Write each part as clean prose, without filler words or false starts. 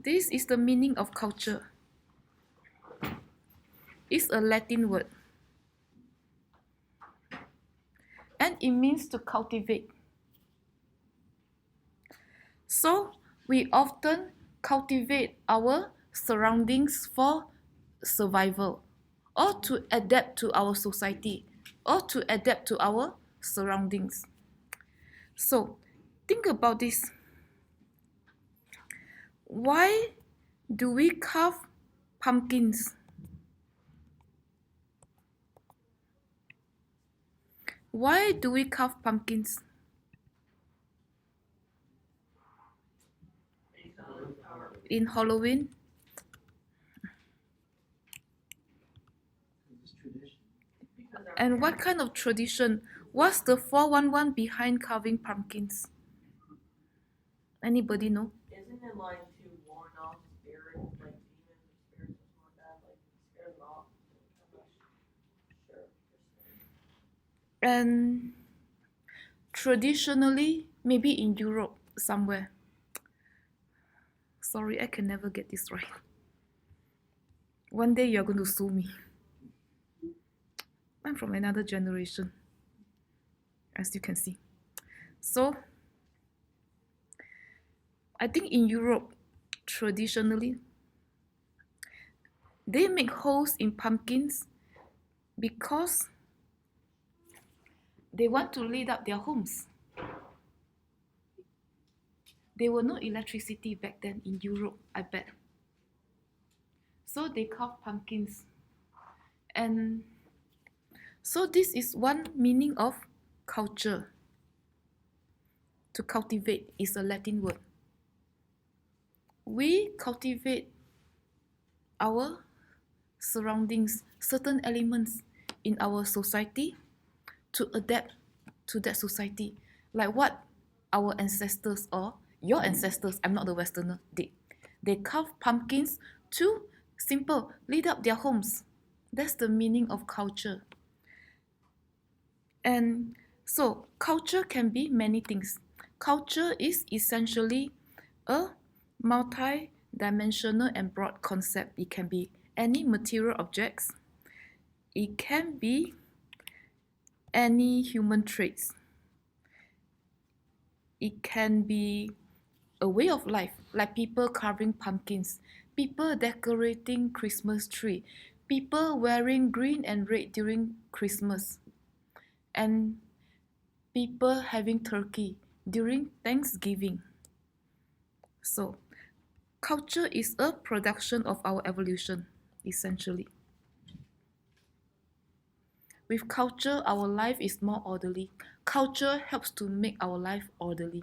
This is the meaning of culture. It's a Latin word. And it means to cultivate. So we often cultivate our surroundings for survival, or to adapt to our society, or to adapt to our surroundings. So think about this. Why do we carve pumpkins? Why do we carve pumpkins? In Halloween? And what kind of tradition? What's the 411 behind carving pumpkins? Anybody know? Isn't it like to warn off spirits, like demons or spirits or something like that? Like scare them off? I'm not sure. And traditionally, maybe in Europe somewhere. Sorry, I can never get this right. One day you're going to sue me. I'm from another generation, as you can see. So, I think in Europe, traditionally, they make holes in pumpkins because they want to light up their homes. There were no electricity back then in Europe, I bet. So they carve pumpkins. And so this is one meaning of culture. To cultivate is a Latin word. We cultivate our surroundings, certain elements in our society to adapt to that society. Like what our ancestors or your ancestors, I'm not the Westerner, did. They carve pumpkins to simple, light up their homes. That's the meaning of culture. And so culture can be many things. Culture is essentially a multi-dimensional and broad concept. It can be any material objects. It can be any human traits. It can be a way of life, like people carving pumpkins, people decorating Christmas tree, people wearing green and red during Christmas, and people having turkey during Thanksgiving. So, culture is a production of our evolution, essentially. With culture, our life is more orderly. Culture helps to make our life orderly.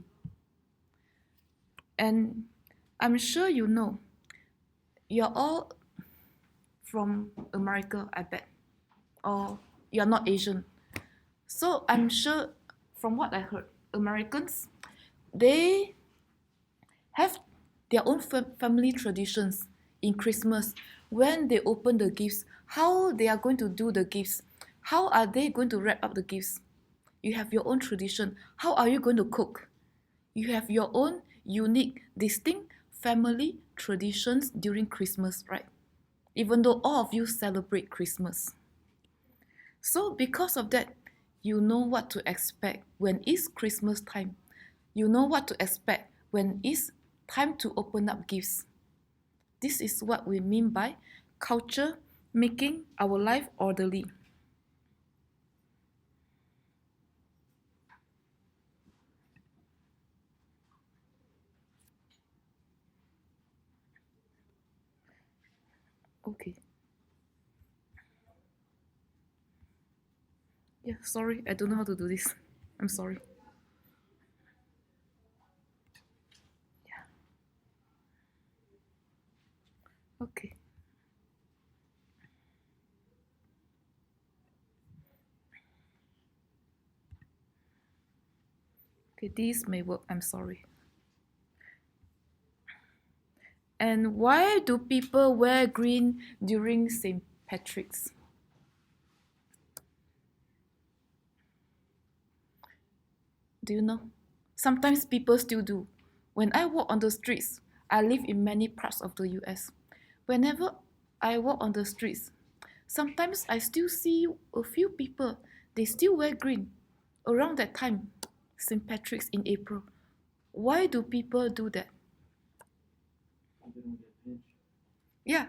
And I'm sure you know, you're all from America, I bet, or you're not Asian. So I'm sure, from what I heard, Americans, they have their own family traditions in Christmas. When they open the gifts, how they are going to do the gifts, how are they going to wrap up the gifts? You have your own tradition. How are you going to cook? You have your own unique, distinct family traditions during Christmas, right? Even though all of you celebrate Christmas. So because of that, you know what to expect when it's Christmas time. You know what to expect when it's time to open up gifts. This is what we mean by culture making our life orderly. Okay. Yeah, sorry, I don't know how to do this. I'm sorry. Yeah. Okay. Okay, this may work. I'm sorry. And why do people wear green during St. Patrick's? Do you know? Sometimes people still do. When I walk on the streets, I live in many parts of the US. Whenever I walk on the streets, sometimes I still see a few people, they still wear green around that time, St. Patrick's in April. Why do people do that? They don't get pinched. Yeah,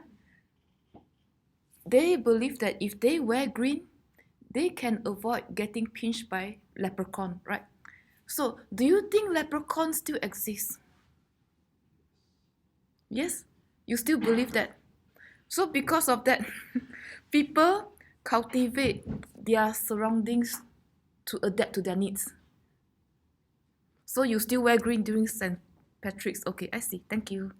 they believe that if they wear green, they can avoid getting pinched by leprechaun, right? So, do you think leprechauns still exist? Yes? You still believe that? So, because of that, people cultivate their surroundings to adapt to their needs. So, you still wear green during St. Patrick's. Okay, I see. Thank you.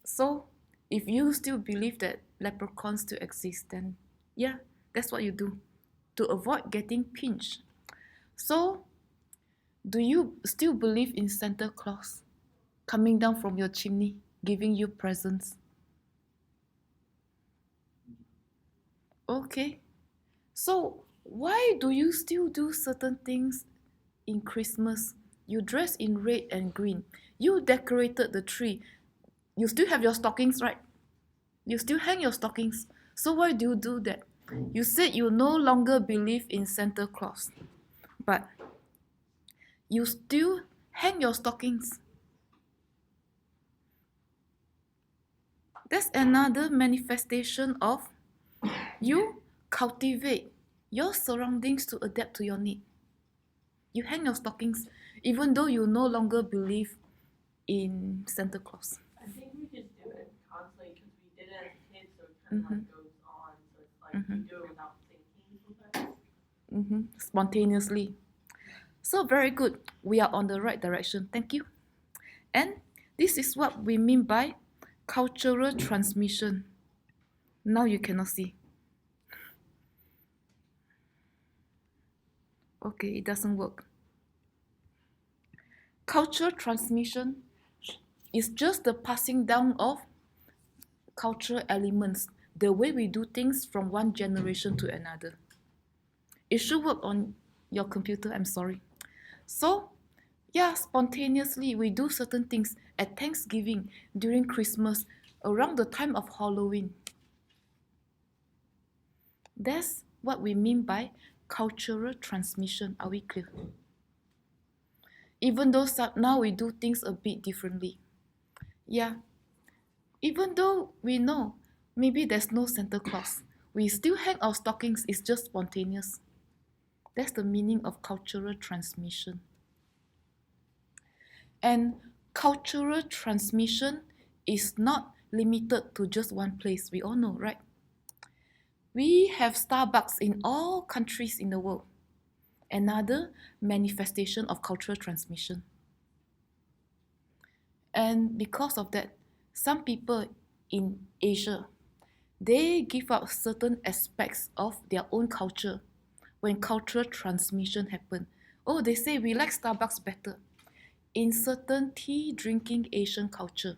So, if you still believe that leprechauns still exist, then yeah, that's what you do to avoid getting pinched. So, do you still believe in Santa Claus coming down from your chimney, giving you presents? Okay. So, why do you still do certain things in Christmas? You dress in red and green. You decorated the tree. You still have your stockings, right? You still hang your stockings. So, why do you do that? You said you no longer believe in Santa Claus, but you still hang your stockings. That's another manifestation of you cultivate your surroundings to adapt to your need. You hang your stockings even though you no longer believe in Santa Claus. I think we just do it constantly because we did it as kids, so it kind of like goes on. So it's like we do it without thinking sometimes. Spontaneously. So very good. We are on the right direction. Thank you. And this is what we mean by cultural transmission. Now you cannot see. Okay, it doesn't work. Cultural transmission is just the passing down of cultural elements, the way we do things from one generation to another. It should work on your computer, I'm sorry. So, yeah, spontaneously we do certain things at Thanksgiving, during Christmas, around the time of Halloween. That's what we mean by cultural transmission. Are we clear? Even though now we do things a bit differently. Yeah. Even though we know maybe there's no Santa Claus, we still hang our stockings, it's just spontaneous. That's the meaning of cultural transmission. And cultural transmission is not limited to just one place. We all know, right? We have Starbucks in all countries in the world. Another manifestation of cultural transmission. And because of that, some people in Asia, they give up certain aspects of their own culture when cultural transmission happen. Oh, they say we like Starbucks better. In certain tea drinking Asian culture,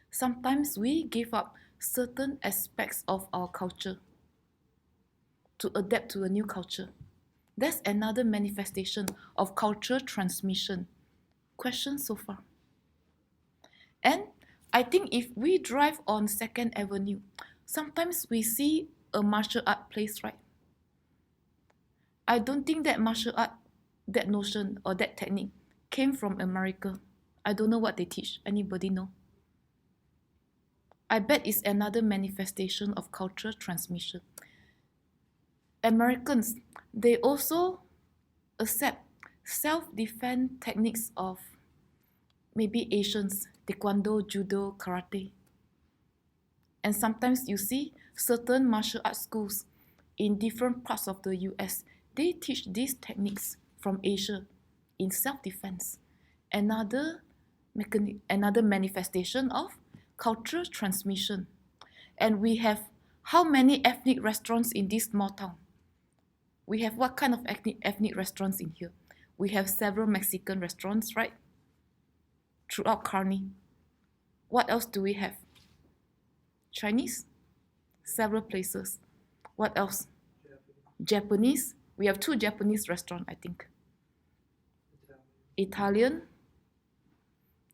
sometimes we give up certain aspects of our culture to adapt to a new culture. That's another manifestation of cultural transmission. Questions so far? And I think if we drive on 2nd Avenue, sometimes we see a martial art place, right? I don't think that martial art, that notion or that technique came from America. I don't know what they teach. Anybody know? I bet it's another manifestation of cultural transmission. Americans, they also accept self-defense techniques of maybe Asians, taekwondo, judo, karate. And sometimes you see certain martial arts schools in different parts of the US, they teach these techniques from Asia in self-defense. Another manifestation of cultural transmission. And we have how many ethnic restaurants in this small town? We have what kind of ethnic restaurants in here? We have several Mexican restaurants, right? Throughout Kearney. What else do we have? Chinese? Several places. What else? Japanese? We have 2 Japanese restaurants, I think. Italian.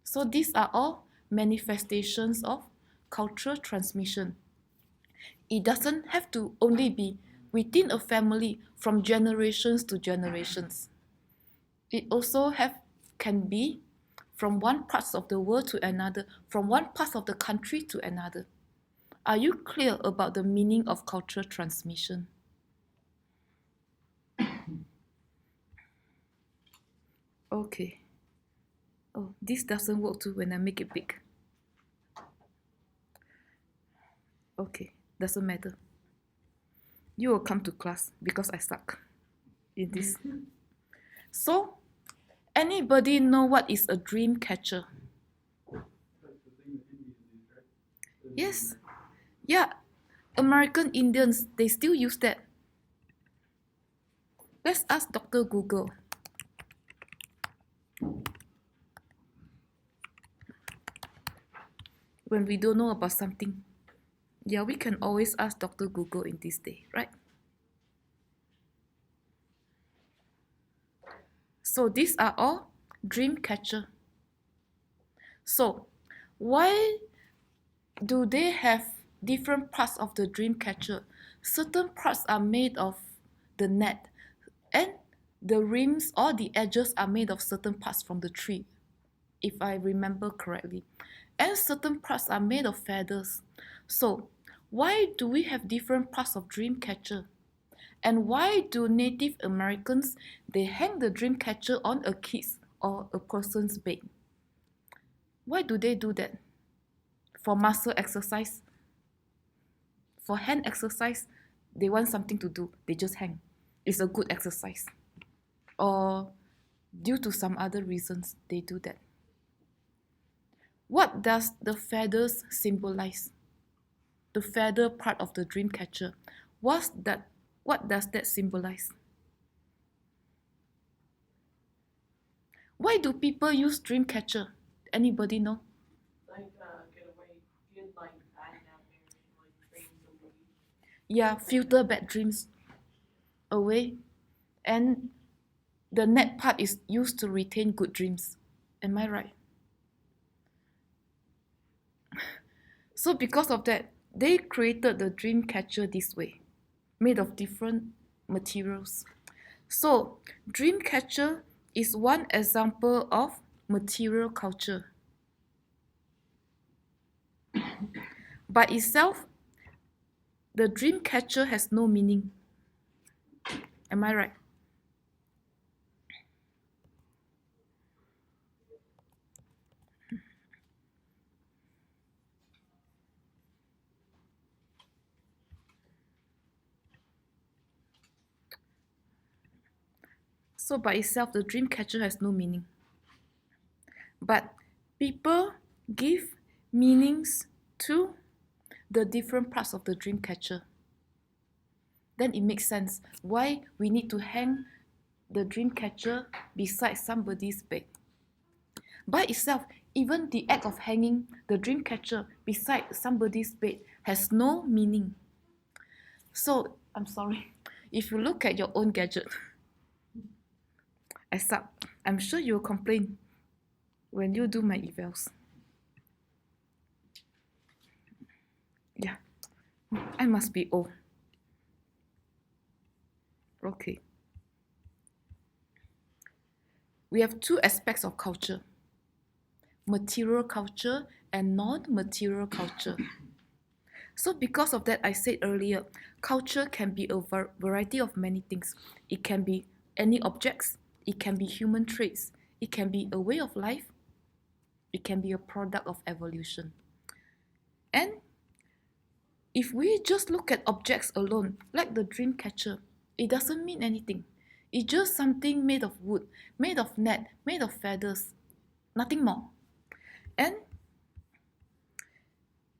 So these are all manifestations of cultural transmission. It doesn't have to only be within a family from generations to generations. It also can be from one part of the world to another, from one part of the country to another. Are you clear about the meaning of cultural transmission? Okay. Oh, this doesn't work too when I make it big. Okay, doesn't matter. You will come to class because I suck in this. So, anybody know what is a dream catcher? That's the thing that Indians use, right? Yes. Yeah, American Indians, they still use that. Let's ask Dr. Google. When we don't know about something, yeah, we can always ask Dr. Google in this day, right? So these are all dream catcher. So why do they have different parts of the dream catcher? Certain parts are made of the net, and the rims or the edges are made of certain parts from the tree, if I remember correctly. And certain parts are made of feathers. So why do we have different parts of dream catcher? And why do Native Americans, they hang the dream catcher on a kid's or a person's bed? Why do they do that? For muscle exercise? For hand exercise, they want something to do, they just hang. It's a good exercise. Or due to some other reasons, they do that. What does the feathers symbolize? The feather part of the dream catcher. What does that symbolize? Why do people use dream catcher? Anybody know? Like, get away, get like bad nightmares, like dreams away. Yeah, filter bad dreams away. And the net part is used to retain good dreams. Am I right? So because of that, they created the dream catcher this way, made of different materials. So dream catcher is one example of material culture. By itself, the dream catcher has no meaning. Am I right? So by itself, the dream catcher has no meaning. But people give meanings to the different parts of the dream catcher. Then it makes sense why we need to hang the dream catcher beside somebody's bed. By itself, even the act of hanging the dream catcher beside somebody's bed has no meaning. So, I'm sorry, if you look at your own gadget, I suck. I'm sure you'll complain when you do my evals. Yeah, I must be old. Okay. We have two aspects of culture: material culture and non-material culture. So because of that, I said earlier, culture can be a variety of many things. It can be any objects, it can be human traits, it can be a way of life, it can be a product of evolution. And if we just look at objects alone, like the dream catcher, it doesn't mean anything. It's just something made of wood, made of net, made of feathers, nothing more. And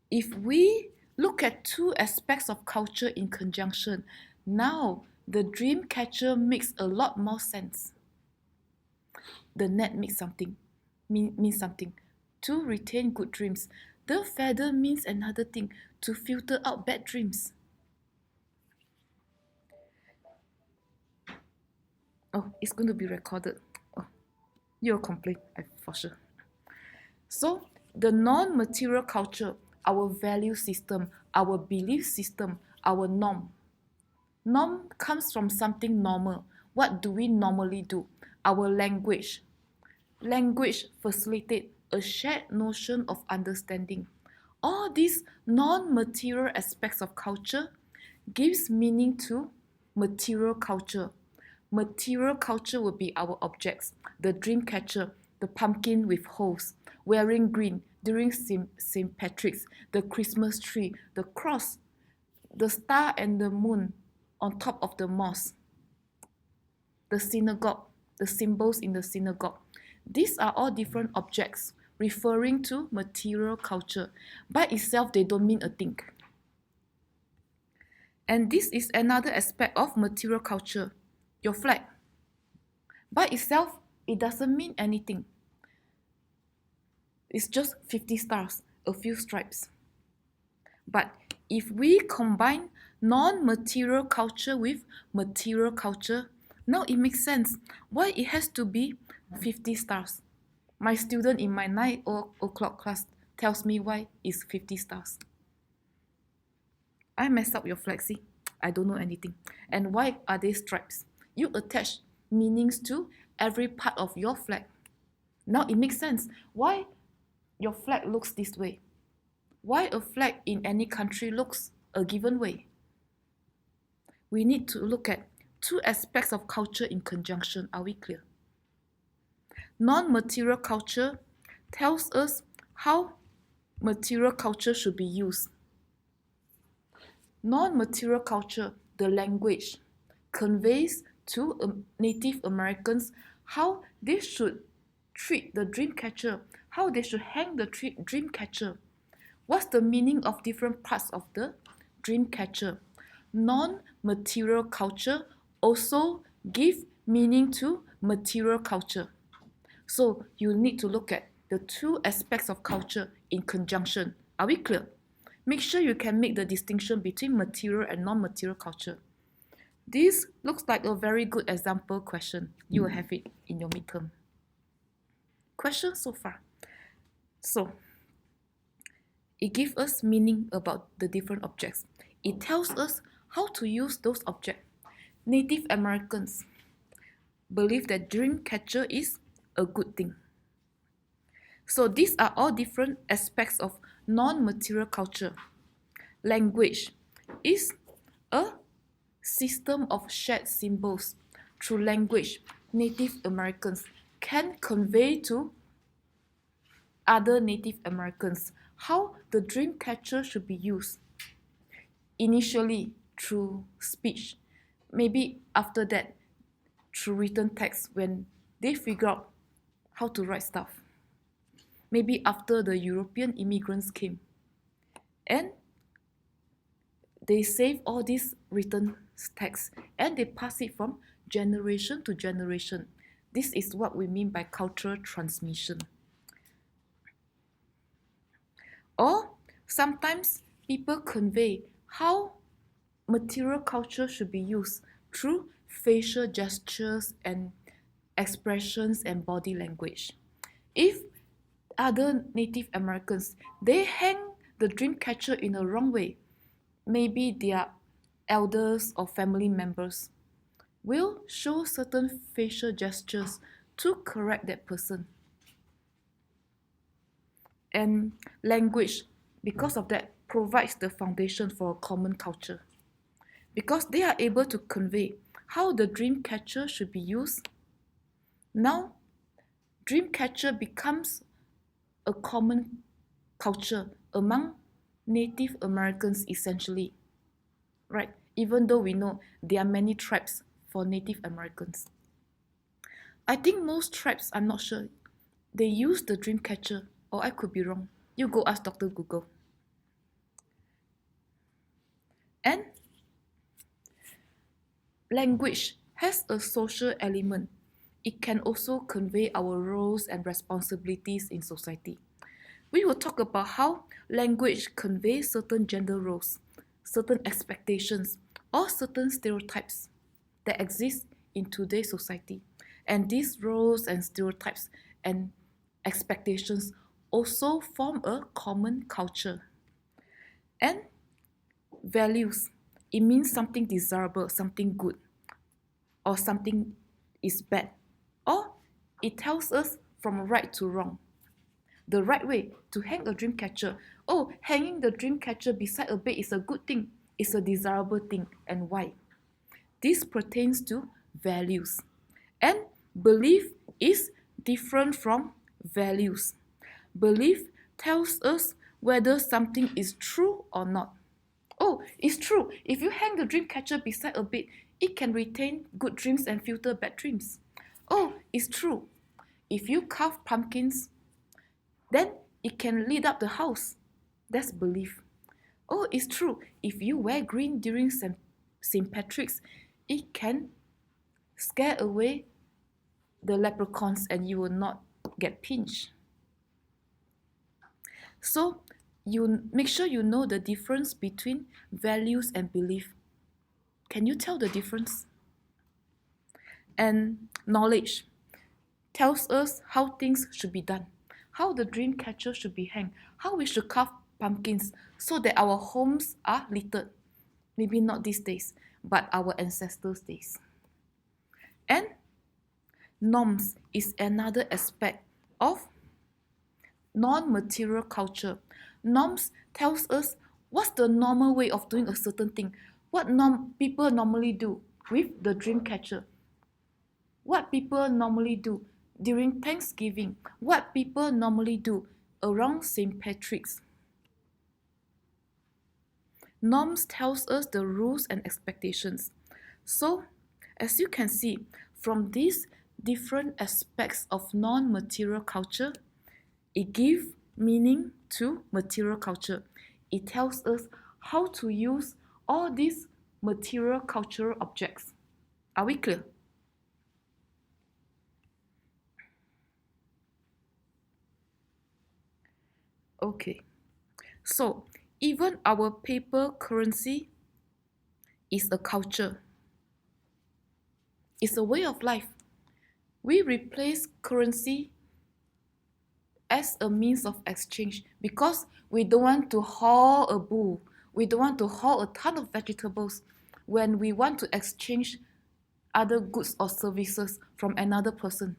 if we look at two aspects of culture in conjunction, now the dream catcher makes a lot more sense. The net means something. To retain good dreams. The feather means another thing, to filter out bad dreams. Oh, it's going to be recorded. Oh, you'll complain, for sure. So, the non-material culture, our value system, our belief system, our norm. Norm comes from something normal. What do we normally do? Our language. Language facilitates a shared notion of understanding. All these non-material aspects of culture gives meaning to material culture. Material culture will be our objects, the dream catcher, the pumpkin with holes, wearing green during St. Patrick's, the Christmas tree, the cross, the star and the moon on top of the mosque, the synagogue, the symbols in the synagogue. These are all different objects referring to material culture. By itself, they don't mean a thing. And this is another aspect of material culture, your flag. By itself, it doesn't mean anything. It's just 50 stars, a few stripes. But if we combine non-material culture with material culture, now it makes sense why it has to be 50 stars. My student in my 9 o'clock class tells me why it's 50 stars. I messed up your flag, see? I don't know anything. And why are they stripes? You attach meanings to every part of your flag. Now it makes sense why your flag looks this way. Why a flag in any country looks a given way. We need to look at two aspects of culture in conjunction. Are we clear? Non-material culture tells us how material culture should be used. Non-material culture, the language, conveys to Native Americans how they should treat the dream catcher, how they should hang the dream catcher. What's the meaning of different parts of the dream catcher? Non-material culture also give meaning to material culture. So you need to look at the two aspects of culture in conjunction. Are we clear? Make sure you can make the distinction between material and non-material culture. This looks like a very good example question. You will have it in your midterm. Questions so far? So, it gives us meaning about the different objects. It tells us how to use those objects. Native Americans believe that dream catcher is a good thing. So these are all different aspects of non-material culture. Language is a system of shared symbols. Through language, Native Americans can convey to other Native Americans how the dream catcher should be used. Initially through speech, maybe after that through written text when they figure out how to write stuff. Maybe after the European immigrants came and they save all these written texts and they pass it from generation to generation. This is what we mean by cultural transmission. Or sometimes people convey how material culture should be used through facial gestures and expressions and body language. If other Native Americans, they hang the dream catcher in a wrong way, maybe their elders or family members will show certain facial gestures to correct that person. And language, because of that, provides the foundation for a common culture. Because they are able to convey how the dream catcher should be used, now dream catcher becomes a common culture among Native Americans essentially, right? Even though we know there are many tribes for Native Americans. I think most tribes, I'm not sure, they use the dream catcher, or I could be wrong. You go ask Dr. Google. And language has a social element. It can also convey our roles and responsibilities in society. We will talk about how language conveys certain gender roles, certain expectations, or certain stereotypes that exist in today's society. And these roles and stereotypes and expectations also form a common culture. And values, it means something desirable, something good, or something is bad. Or it tells us from right to wrong. The right way to hang a dream catcher. Oh, hanging the dream catcher beside a bed is a good thing, it's a desirable thing. And why? This pertains to values. And belief is different from values. Belief tells us whether something is true or not. Oh, it's true. If you hang the dream catcher beside a bed, it can retain good dreams and filter bad dreams. Oh, it's true. If you carve pumpkins, then it can lead up the house. That's belief. Oh, it's true. If you wear green during St. Patrick's, it can scare away the leprechauns and you will not get pinched. So, you make sure you know the difference between values and belief. Can you tell the difference? And knowledge tells us how things should be done, how the dream catcher should be hanged, how we should carve pumpkins so that our homes are littered. Maybe not these days, but our ancestors' days. And norms is another aspect of non-material culture. Norms tells us what's the normal way of doing a certain thing. What people normally do with the dream catcher. What people normally do during Thanksgiving. What people normally do around St. Patrick's. Norms tells us the rules and expectations. So, as you can see, from these different aspects of non-material culture, it gives meaning to material culture. It tells us how to use all these material cultural objects. Are we clear? Okay. So, even our paper currency is a culture. It's a way of life. We replace currency as a means of exchange because we don't want to haul a bull. We don't want to haul a ton of vegetables when we want to exchange other goods or services from another person.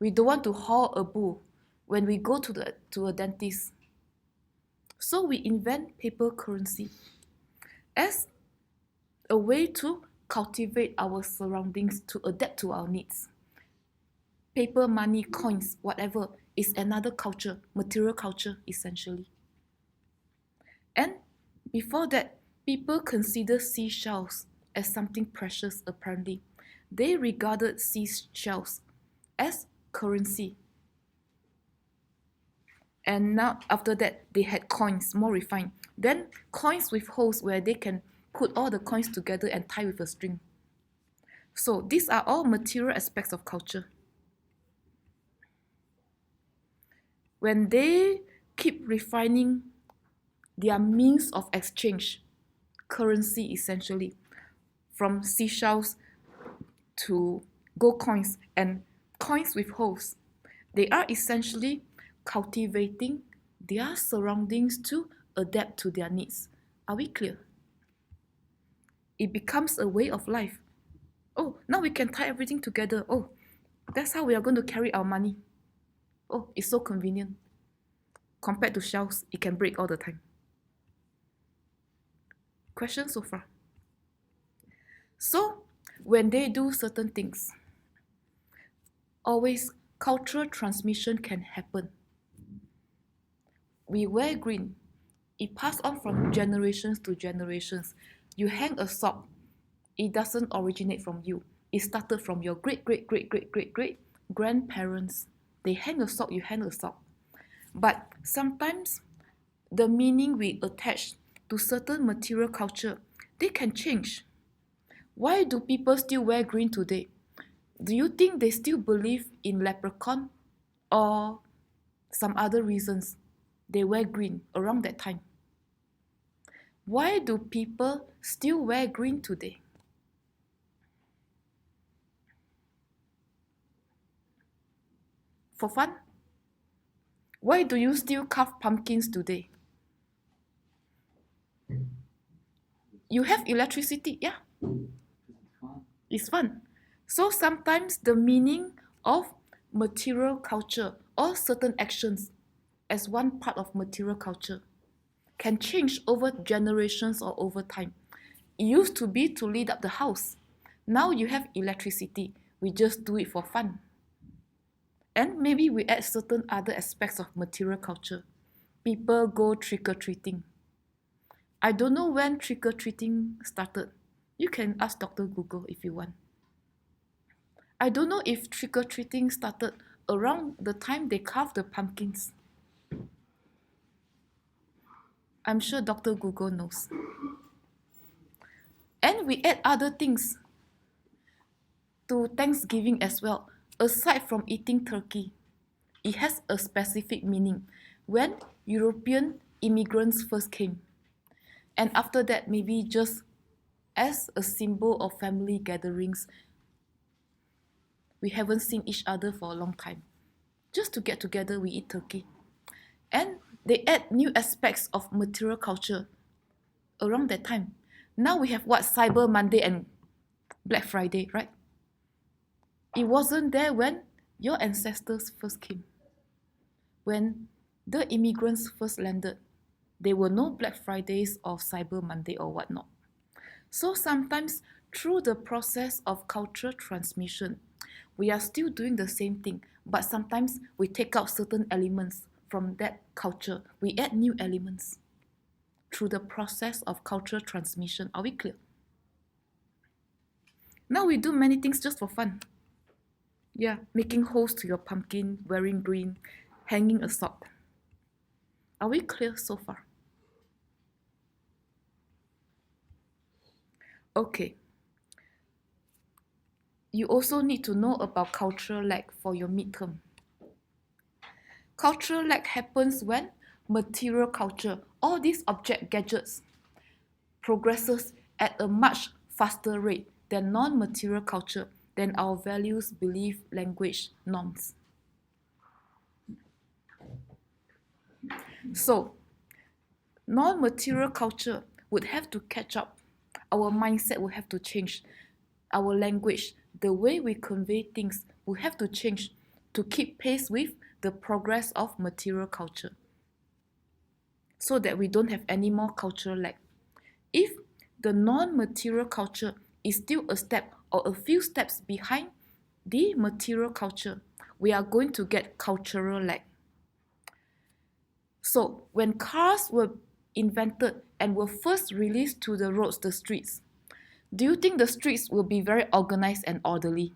We don't want to haul a bull when we go to a dentist. So we invent paper currency as a way to cultivate our surroundings to adapt to our needs. Paper, money, coins, whatever, is another culture, material culture essentially. And before that, people consider seashells as something precious apparently. They regarded seashells as currency. And now after that, they had coins, more refined. Then coins with holes where they can put all the coins together and tie with a string. So these are all material aspects of culture. When they keep refining their means of exchange, currency essentially, from seashells to gold coins and coins with holes, they are essentially cultivating their surroundings to adapt to their needs. Are we clear? It becomes a way of life. Oh, now we can tie everything together. Oh, that's how we are going to carry our money. Oh, it's so convenient. Compared to shells, it can break all the time. Questions so far? So, when they do certain things, always cultural transmission can happen. We wear green. It passed on from generations to generations. You hang a sock. It doesn't originate from you. It started from your great grandparents. They hang a sock, you hang a sock. But sometimes the meaning we attach to certain material culture, they can change. Why do people still wear green today? Do you think they still believe in leprechaun or some other reasons they wear green around that time? Why do people still wear green today? For fun? Why do you still carve pumpkins today? You have electricity, yeah. Because it's fun. It's fun. So sometimes the meaning of material culture or certain actions as one part of material culture can change over generations or over time. It used to be to lead up the house. Now you have electricity. We just do it for fun. And maybe we add certain other aspects of material culture. People go trick-or-treating. I don't know when trick-or-treating started. You can ask Dr. Google if you want. I don't know if trick-or-treating started around the time they carved the pumpkins. I'm sure Dr. Google knows. And we add other things to Thanksgiving as well. Aside from eating turkey, it has a specific meaning when European immigrants first came. And after that, maybe just as a symbol of family gatherings, we haven't seen each other for a long time. Just to get together, we eat turkey. And they add new aspects of material culture around that time. Now we have what? Cyber Monday and Black Friday, right? It wasn't there when your ancestors first came. When the immigrants first landed, there were no Black Fridays or Cyber Monday or whatnot. So sometimes through the process of cultural transmission, we are still doing the same thing, but sometimes we take out certain elements from that culture. We add new elements through the process of cultural transmission. Are we clear? Now we do many things just for fun. Yeah, making holes to your pumpkin, wearing green, hanging a sock. Are we clear so far? Okay. You also need to know about cultural lag for your midterm. Cultural lag happens when material culture, all these object gadgets, progresses at a much faster rate than non-material culture, than our values, belief, language, norms. So, non-material culture would have to catch up. Our mindset will have to change. Our language, the way we convey things will have to change to keep pace with the progress of material culture, so that we don't have any more cultural lag. If the non-material culture is still a step or a few steps behind the material culture, we are going to get cultural lag. So when cars were invented and were first released to the roads, the streets, do you think the streets will be very organized and orderly?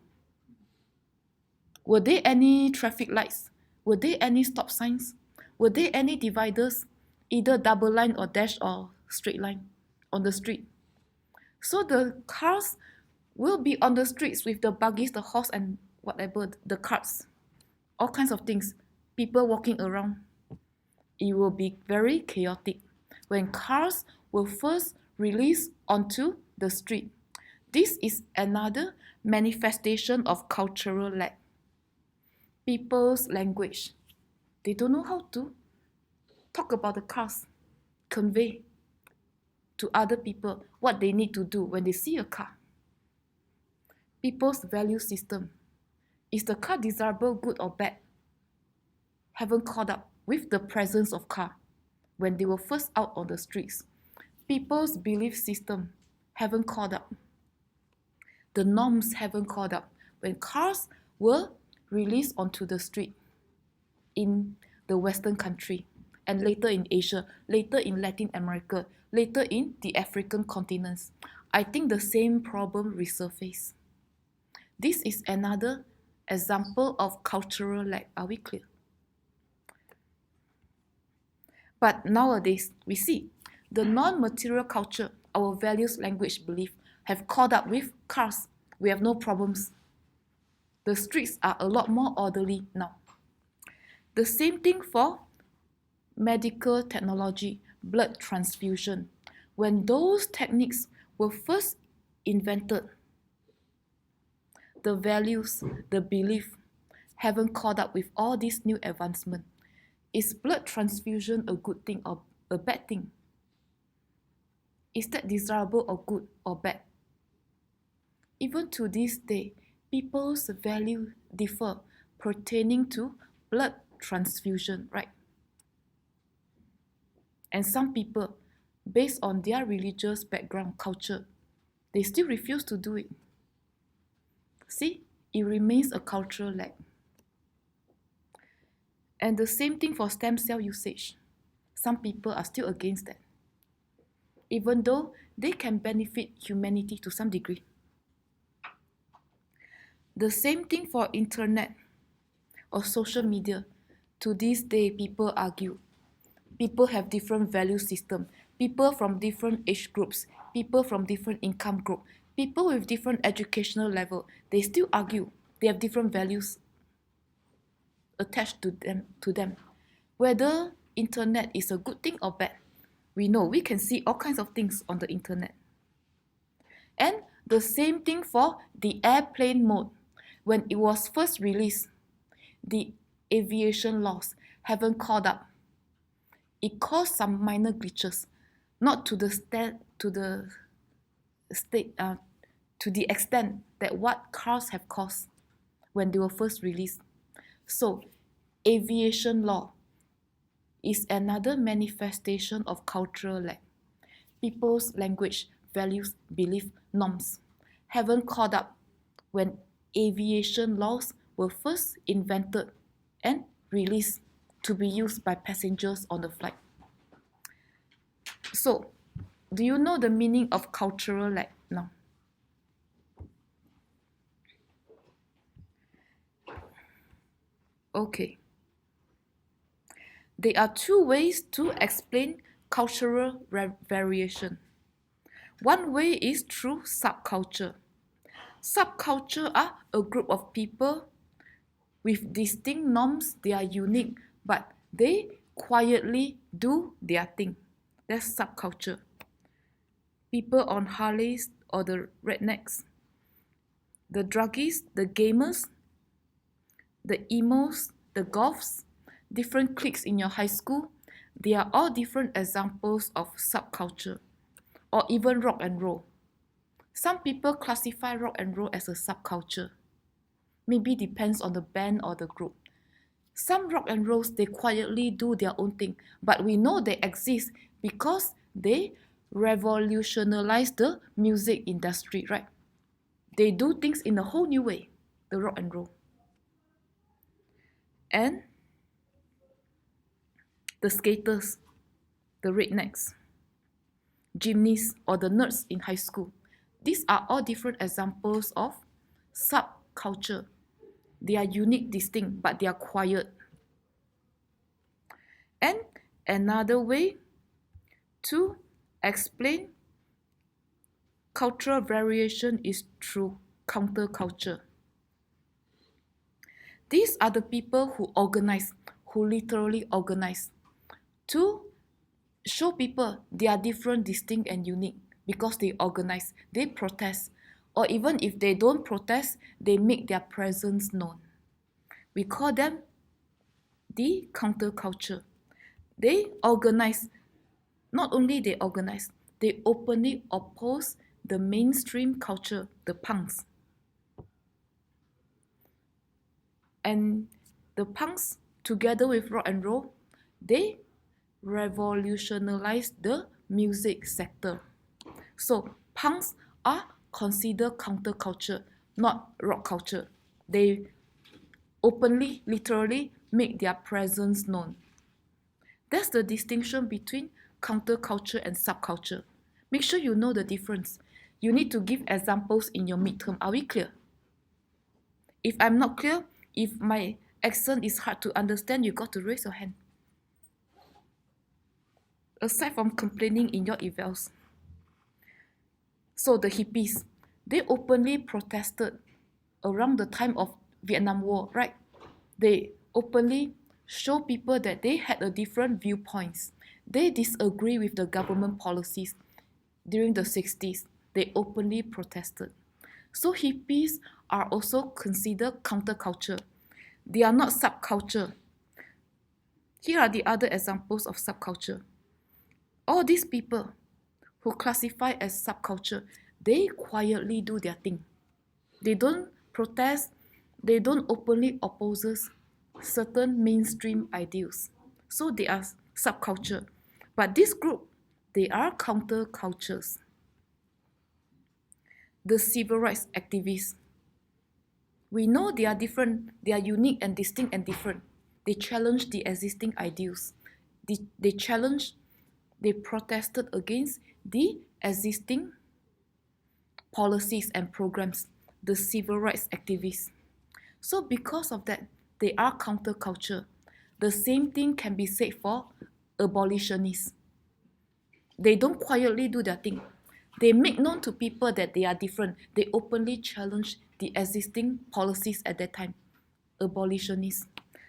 Were there any traffic lights? Were there any stop signs? Were there any dividers, either double line or dash or straight line on the street? So the cars will be on the streets with the buggies, the horse and whatever, the carts, all kinds of things, people walking around. It will be very chaotic when cars were first released onto the street. This is another manifestation of cultural lag. People's language. They don't know how to talk about the cars, convey to other people what they need to do when they see a car. People's value system. Is the car desirable, good or bad? Haven't caught up with the presence of car when they were first out on the streets. People's belief system haven't caught up. The norms haven't caught up when cars were released onto the street in the Western country, and later in Asia, later in Latin America, later in the African continents. I think the same problem resurfaces. This is another example of cultural lag. Are we clear? But nowadays, we see the non-material culture, our values, language, belief, have caught up with cars. We have no problems. The streets are a lot more orderly now. The same thing for medical technology, blood transfusion. When those techniques were first invented, the values, the belief haven't caught up with all these new advancements. Is blood transfusion a good thing or a bad thing? Is that desirable or good or bad? Even to this day, people's value differ pertaining to blood transfusion, right? And some people, based on their religious background, culture, they still refuse to do it. See, it remains a cultural lack. And the same thing for stem cell usage. Some people are still against that, even though they can benefit humanity to some degree. The same thing for internet or social media. To this day, people argue. People have different value system. People from different age groups, people from different income group, people with different educational level, they still argue. They have different values attached to them. Whether internet is a good thing or bad, we know we can see all kinds of things on the internet. And the same thing for the airplane mode. When it was first released, the aviation laws haven't caught up. It caused some minor glitches, not to the extent that what cars have caused when they were first released. So, aviation law is another manifestation of cultural lack. People's language, values, belief, norms haven't caught up when aviation laws were first invented and released to be used by passengers on the flight. So, do you know the meaning of cultural lack now? Okay. There are two ways to explain cultural variation. One way is through subculture. Subculture are a group of people with distinct norms. They are unique, but they quietly do their thing. That's subculture. People on Harleys or the rednecks, the druggies, the gamers, the emos, the goths, different cliques in your high school, they are all different examples of subculture, or even rock and roll. Some people classify rock and roll as a subculture. Maybe depends on the band or the group. Some rock and rolls, they quietly do their own thing, but we know they exist because they revolutionized the music industry, right? They do things in a whole new way, the rock and roll. And the skaters, the rednecks, gymnasts, or the nerds in high school. These are all different examples of subculture. They are unique, distinct, but they are quiet. And another way to explain cultural variation is through counterculture. These are the people who organize, who literally organize to show people they are different, distinct, and unique because they organize, they protest, or even if they don't protest, they make their presence known. We call them the counterculture. They organize. Not only they organize, they openly oppose the mainstream culture, the punks. And the punks, together with rock and roll, they revolutionized the music sector. So punks are considered counterculture, not rock culture. They openly, literally make their presence known. That's the distinction between counterculture and subculture. Make sure you know the difference. You need to give examples in your midterm. Are we clear? If I'm not clear, if my accent is hard to understand, you got to raise your hand. Aside from complaining in your evals. So the hippies, they openly protested around the time of Vietnam War, right? They openly show people that they had a different viewpoints. They disagree with the government policies. During the 60s, they openly protested. So hippies are also considered counterculture. They are not subculture. Here are the other examples of subculture. All these people who classify as subculture, they quietly do their thing. They don't protest, they don't openly oppose certain mainstream ideals. So they are subculture. But this group, they are countercultures. The civil rights activists, we know they are different, they are unique and distinct and different. They challenge the existing ideals. They challenge, they protested against the existing policies and programs, the civil rights activists. So because of that, they are counterculture. The same thing can be said for abolitionists. They don't quietly do their thing. They make known to people that they are different. They openly challenge the existing policies at that time, abolitionists.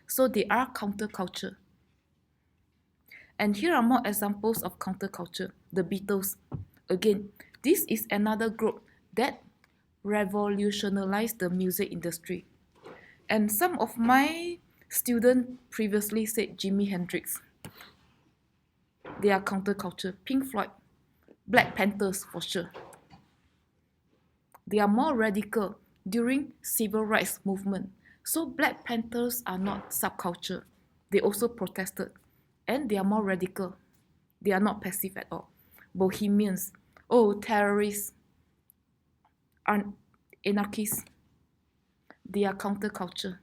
So they are counterculture. And here are more examples of counterculture. The Beatles. Again, this is another group that revolutionized the music industry. And some of my students previously said Jimi Hendrix. They are counterculture. Pink Floyd, Black Panthers for sure. They are more radical during civil rights movement. So Black Panthers are not subculture. They also protested. And they are more radical. They are not passive at all. Bohemians, terrorists, anarchists. They are counterculture.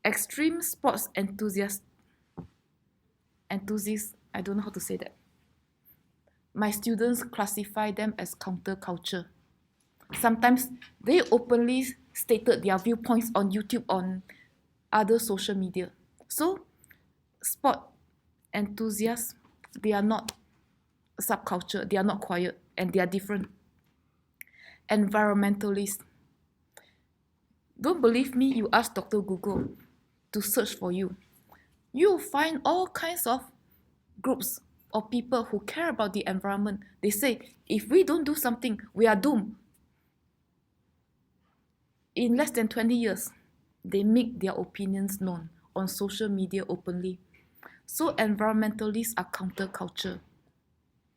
Extreme sports enthusiasts, I don't know how to say that. My students classify them as counterculture. Sometimes they openly stated their viewpoints on YouTube, on other social media. So, sport enthusiasts, they are not subculture, they are not quiet, and they are different. Environmentalists. Don't believe me, you ask Dr. Google to search for you. You'll find all kinds of groups of people who care about the environment. They say, if we don't do something, we are doomed. In less than 20 years, they make their opinions known on social media openly. So environmentalists are counterculture.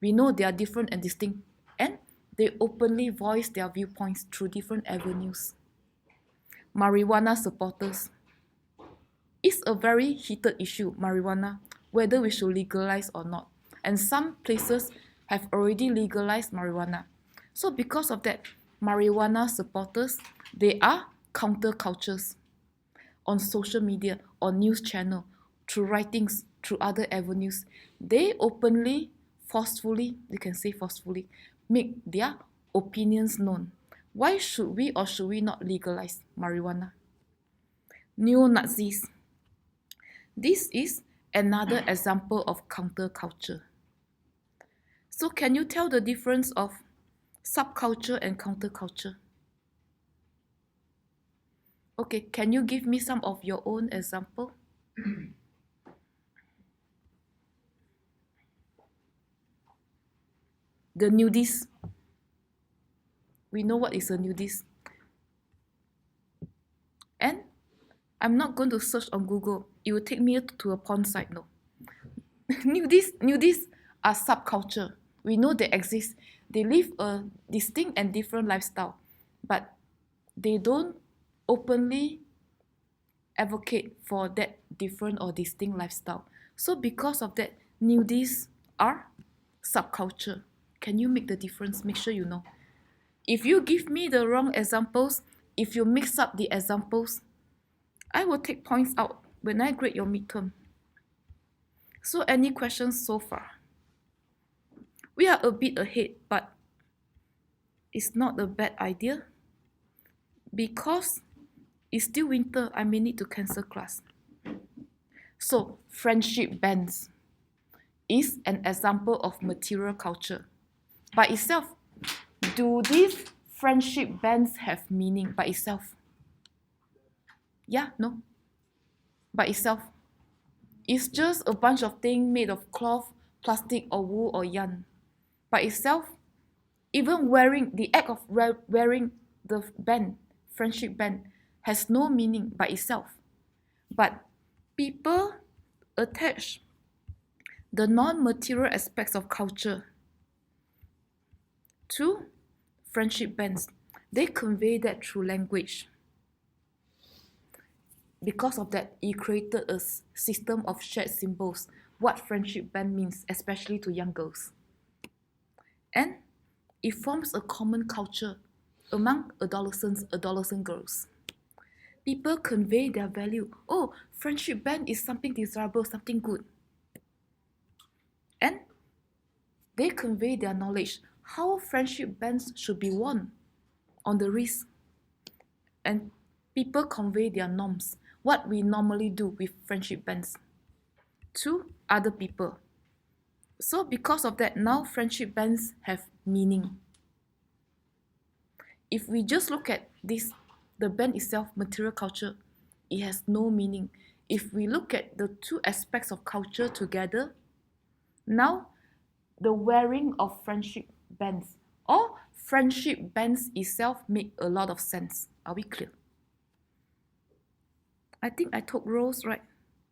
We know they are different and distinct, and they openly voice their viewpoints through different avenues. Marijuana supporters. It's a very heated issue, marijuana, whether we should legalize or not. And some places have already legalized marijuana. So because of that, marijuana supporters, they are countercultures on social media, on news channel, through writings, through other avenues. They openly, forcefully, make their opinions known. Why should we or should we not legalize marijuana? Neo-Nazis. This is another example of counterculture. So can you tell the difference of subculture and counterculture? Okay, can you give me some of your own example? The nudist. We know what is a nudist. And I'm not going to search on Google. It will take me to a porn site, no. Nudists are subculture. We know they exist. They live a distinct and different lifestyle, but they don't openly advocate for that different or distinct lifestyle. So because of that, nudists are subculture. Can you make the difference? Make sure you know. If you give me the wrong examples, if you mix up the examples, I will take points out when I grade your midterm. So any questions so far? We are a bit ahead, but it's not a bad idea. Because it's still winter, I may need to cancel class. So friendship bands is an example of material culture. By itself, do these friendship bands have meaning by itself? Yeah, no. By itself. It's just a bunch of things made of cloth, plastic, or wool, or yarn. By itself, even wearing, the act of wearing the band, friendship band, has no meaning by itself. But people attach the non-material aspects of culture to friendship bands. They convey that through language. Because of that, it created a system of shared symbols, what friendship band means, especially to young girls. And it forms a common culture among adolescent girls. People convey their value. Oh, friendship band is something desirable, something good. And they convey their knowledge, how friendship bands should be worn on the wrist. And people convey their norms, what we normally do with friendship bands, to other people. So because of that, now friendship bands have meaning. If we just look at this, the band itself, material culture, it has no meaning. If we look at the two aspects of culture together, now the wearing of friendship bands or friendship bands itself make a lot of sense. Are we clear? I think I took Rose, right?